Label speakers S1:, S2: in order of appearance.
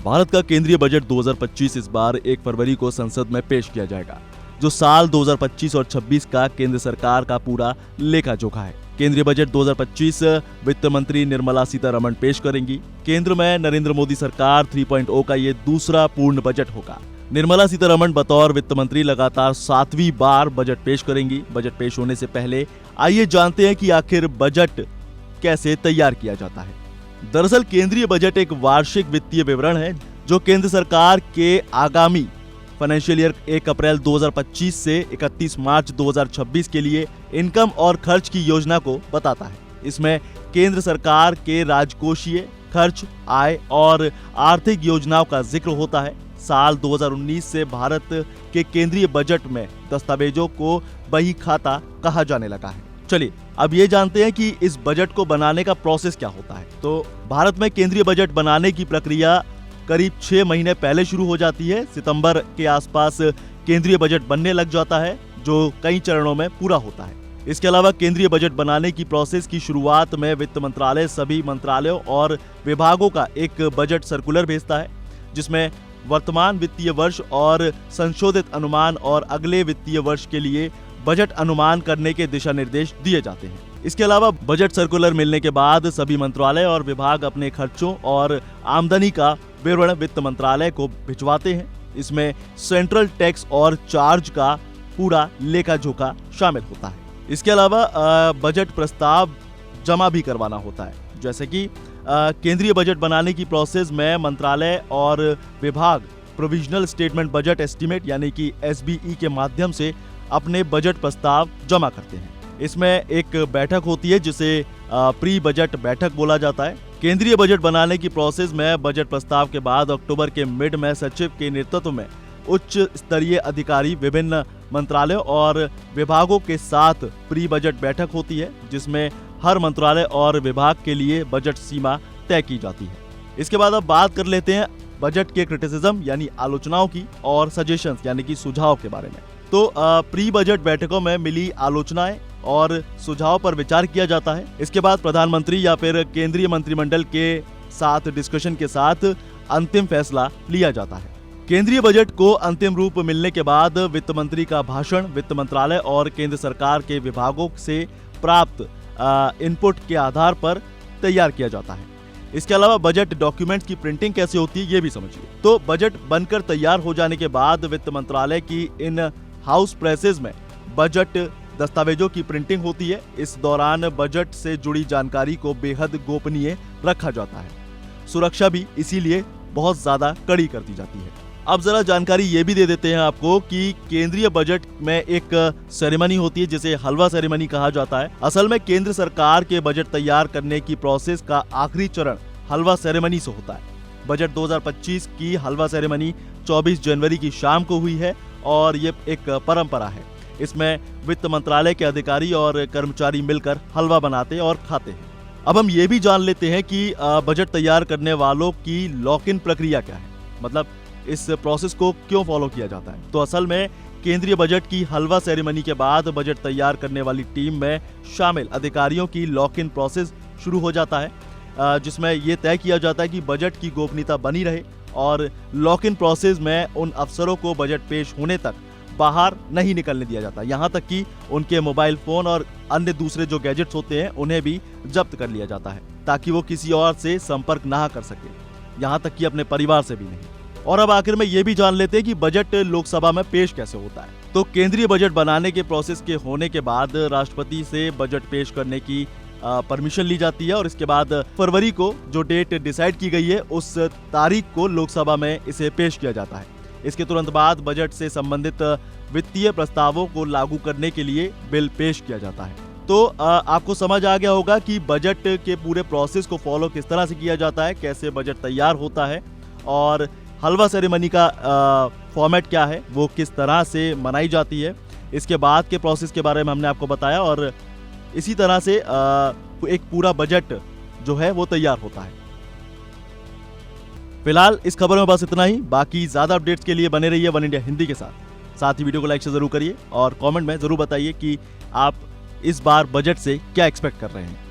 S1: भारत का केंद्रीय बजट 2025 इस बार 1 फरवरी को संसद में पेश किया जाएगा, जो साल 2025 और 26 का केंद्र सरकार का पूरा लेखा जोखा है। केंद्रीय बजट 2025 वित्त मंत्री निर्मला सीतारमण पेश करेंगी। केंद्र में नरेंद्र मोदी सरकार 3.0 का ये दूसरा पूर्ण बजट होगा। निर्मला सीतारमण बतौर वित्त मंत्री लगातार 7वीं बार बजट पेश करेंगी। बजट पेश होने से पहले आइए जानते हैं कि आखिर बजट कैसे तैयार किया जाता है। दरअसल केंद्रीय बजट एक वार्षिक वित्तीय विवरण है जो केंद्र सरकार के आगामी फाइनेंशियल ईयर 1 अप्रैल 2025 से 31 मार्च 2026 के लिए इनकम और खर्च की योजना को बताता है। इसमें केंद्र सरकार के राजकोषीय खर्च, आय और आर्थिक योजनाओं का जिक्र होता है। साल 2019 से भारत के केंद्रीय बजट में दस्तावेजों को बही खाता कहा जाने लगा है। चलिए अब ये जानते हैं कि इस बजट को बनाने का प्रोसेस क्या होता है। तो भारत में केंद्रीय बजट बनाने की प्रक्रिया करीब 6 महीने पहले शुरू हो जाती है। सितंबर के आसपास केंद्रीय बजट बनने लग जाता है, जो कई चरणों में पूरा होता है। इसके अलावा केंद्रीय बजट बनाने की प्रोसेस की शुरुआत में वित्त मंत्रालय सभी मंत्रालयों और विभागों का एक बजट सर्कुलर भेजता है, जिसमें वर्तमान वित्तीय वर्ष और संशोधित अनुमान और अगले वित्तीय वर्ष के लिए बजट अनुमान करने के दिशा निर्देश दिए जाते हैं। इसके अलावा बजट सर्कुलर मिलने के बाद सभी मंत्रालय और विभाग अपने खर्चों और आमदनी का विवरण वित्त मंत्रालय को भिजवाते हैं। इसमें सेंट्रल टैक्स और चार्ज का पूरा लेखा जोखा शामिल होता है। इसके अलावा बजट प्रस्ताव जमा भी करवाना होता है। जैसे कि केंद्रीय बजट बनाने की प्रोसेस में मंत्रालय और विभाग प्रोविजनल स्टेटमेंट बजट एस्टीमेट यानी कि SBE के माध्यम से अपने बजट प्रस्ताव जमा करते हैं। इसमें एक बैठक होती है जिसे प्री बजट बैठक बोला जाता है। केंद्रीय बजट बनाने की प्रोसेस में बजट प्रस्ताव के बाद अक्टूबर के मिड में सचिव के नेतृत्व में उच्च स्तरीय अधिकारी विभिन्न मंत्रालयों और विभागों के साथ प्री बजट बैठक होती है, जिसमें हर मंत्रालय और विभाग के लिए बजट सीमा तय की जाती है। इसके बाद अब बात कर लेते हैं बजट के क्रिटिसिज्म यानी आलोचनाओं की और सजेशंस यानी कि सुझाव के बारे में। तो प्री बजट बैठकों में मिली आलोचनाएं और सुझाव पर विचार किया जाता है। इसके बाद प्रधानमंत्री या फिर केंद्रीय मंत्रिमंडल के साथ डिस्कशन के साथ अंतिम फैसला लिया जाता है। केंद्रीय बजट को अंतिम रूप मिलने के बाद वित्त मंत्री का भाषण वित्त मंत्रालय और केंद्र सरकार के विभागों से प्राप्त इनपुट के आधार पर तैयार किया जाता है। इसके अलावा बजट डॉक्यूमेंट्स की प्रिंटिंग कैसे होती है ये भी समझिए। तो बजट बनकर तैयार हो जाने के बाद वित्त मंत्रालय की इन हाउस प्रेसेस में बजट दस्तावेजों की प्रिंटिंग होती है। इस दौरान बजट से जुड़ी जानकारी को बेहद गोपनीय रखा जाता है। सुरक्षा भी इसीलिए बहुत ज्यादा कड़ी कर दी जाती है। अब जरा जानकारी ये भी दे देते हैं आपको कि केंद्रीय बजट में एक सेरेमनी होती है जिसे हलवा सेरेमनी कहा जाता है। असल में केंद्र सरकार के बजट तैयार करने की प्रोसेस का आखिरी चरण हलवा सेरेमनी से होता है। बजट 2025 की हलवा सेरेमनी 24 जनवरी की शाम को हुई है और ये एक परंपरा है। इसमें वित्त मंत्रालय के अधिकारी और कर्मचारी मिलकर हलवा बनाते और खाते हैं। अब हम ये भी जान लेते हैं कि बजट तैयार करने वालों की लॉक इन प्रक्रिया क्या है, मतलब इस प्रोसेस को क्यों फॉलो किया जाता है। तो असल में केंद्रीय बजट की हलवा सेरेमनी के बाद बजट तैयार करने वाली टीम में शामिल अधिकारियों की लॉक इन प्रोसेस शुरू हो जाता है, जिसमें यह तय किया जाता है कि बजट की गोपनीयता बनी रहे और लॉक इन प्रोसेस में उन अफसरों को बजट पेश होने तक बाहर नहीं निकलने दिया जाता। यहाँ तक कि उनके मोबाइल फोन और अन्य दूसरे जो गैजेट्स होते हैं उन्हें भी जब्त कर लिया जाता है, ताकि वो किसी और से संपर्क ना कर सके, यहाँ तक कि अपने परिवार से भी नहीं। और अब आखिर में ये भी जान लेते हैं कि बजट लोकसभा में पेश कैसे होता है। तो केंद्रीय बजट बनाने के प्रोसेस के होने के बाद राष्ट्रपति से बजट पेश करने की परमिशन ली जाती है और इसके बाद फरवरी को जो डेट डिसाइड की गई है उस तारीख को लोकसभा में इसे पेश किया जाता है। इसके तुरंत बाद बजट से संबंधित वित्तीय प्रस्तावों को लागू करने के लिए बिल पेश किया जाता है। तो आपको समझ आ गया होगा कि बजट के पूरे प्रोसेस को फॉलो किस तरह से किया जाता है, कैसे बजट तैयार होता है और हलवा सेरेमनी का फॉर्मेट क्या है, वो किस तरह से मनाई जाती है। इसके बाद के प्रोसेस के बारे में हमने आपको बताया और इसी तरह से एक पूरा बजट जो है वो तैयार होता है। फिलहाल इस खबर में बस इतना ही। बाकी ज्यादा अपडेट्स के लिए बने रहिए वन इंडिया हिंदी के साथ ही वीडियो को लाइक से जरूर करिए और कमेंट में जरूर बताइए कि आप इस बार बजट से क्या एक्सपेक्ट कर रहे हैं।